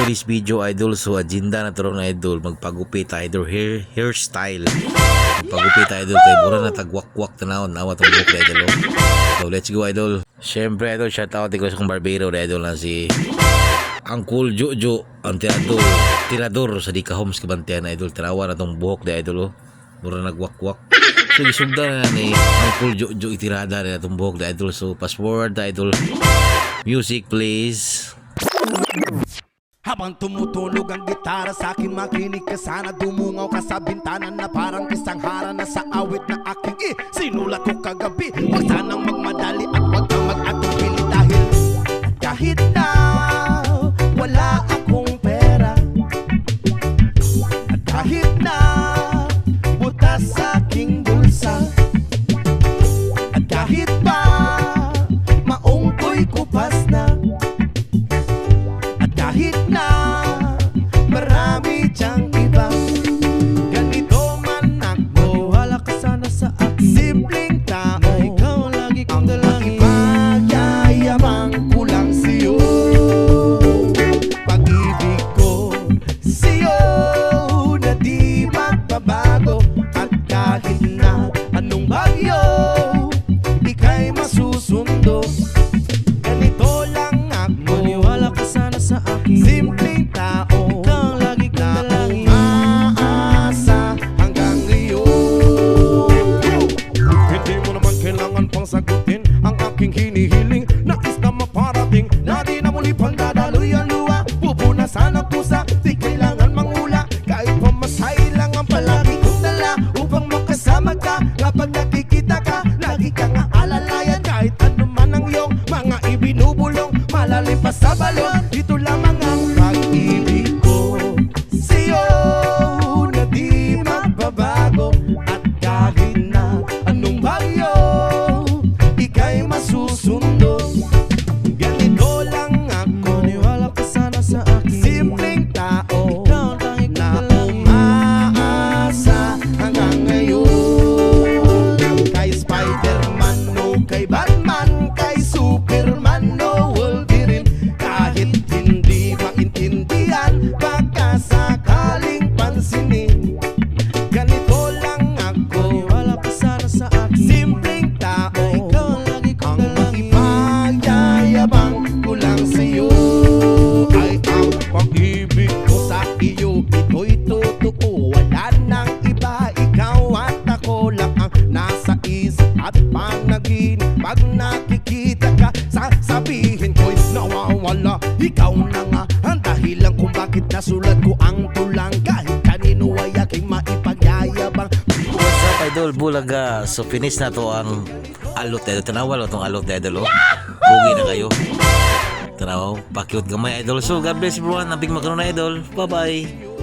today's video idol, so agenda na turong na idol, magpagupit idol, hairstyle. Magpagupit idol kay mura na tagwakwak tanawon nawa tong buhok idol. So let's go idol. Syempre idol, shout out ko sa kong barbero idol na si Uncle Jojo, ang tirador sa Dika Homes Kabantian idol. Tirawa na tong buhok de idol. Mura nagwakwak. So isugda na ni Uncle Jojo itirada na tong buhok de idol. So fast forward idol. Music please. Habang tumutunog ang gitara sa akin, makinig ka sana. Dumungaw ka sa bintana na parang isang harana sa awit na aking sinulat ko kagabi. Huwag sanang magmadali at huwag kang mag-atubili dahil kahit na wala akong pera, at kahit na butas sa aking bulsa, at kahit pa maong ko'y kupas na, kahit na marami diyang iba, ganito man ako, wala ka sana sa akin. Simpleng tao, ikaw lagi kong dalangin. Pagyayabang ko lang sa'yo, pag-ibig ko sa'yo na di magbabago. At kahit na anong bagyo, ika'y masusundo. Ganito lang ako, maniwala ka sana sa akin. Simpleng tao, ikaw lagi kong dalangin. Umaasa hanggang ngayon. Hindi mo naman kailangan pang sagutin ang aking hinihiling. Nais na maparating na di na muli pang dadaloy ang luha. Pupunasan ang pusa, di kailangan mangula. Kahit pamasay lang ang palagi kong dala upang makasama ka. Kapag nakikita ka, lagi kang aalalayan. Kahit ano man ang iyong mga ibinubulong, malalim pa sa balon, ito lamang ang pag-ibig ko sa'yo na di magbabago. At kahit na anong bagyo, ika'y masusundo. Ganito lang ako, maniwala ka sana sa akin. Simpleng tao, ikaw ang tanging na umaasa hanggang ngayon. Kay Spider-Man o kay Batman, kay Superman o Wolverine, kahit hindi maintindihan, baka sakaling pansinin. Ganito lang ako, maniwala ka sana sa akin. Simpleng tao, ikaw ang lagi kong dalangin. Ipagyayabang ko lang sa'yo ay ang pag-ibig ko sa iyo. Ito'y totoo, wala nang iba. Ikaw at ako lang ang nasa isip at panaginip. Pag nakikita ka, sasabihin ko'y nawawala. Ikaw na nga ang dahilan kung bakit nasulat ko ang tulang. Kahit kanino ay aking maipagyayabang. What's up idol, Bulaga. So finish na to ang alot idol. Tanawa lang tong alot idol. Pugi na kayo. Tanawa, pakiut gamay idol. So God bless everyone. Nabing magkaroon na idol. Bye bye.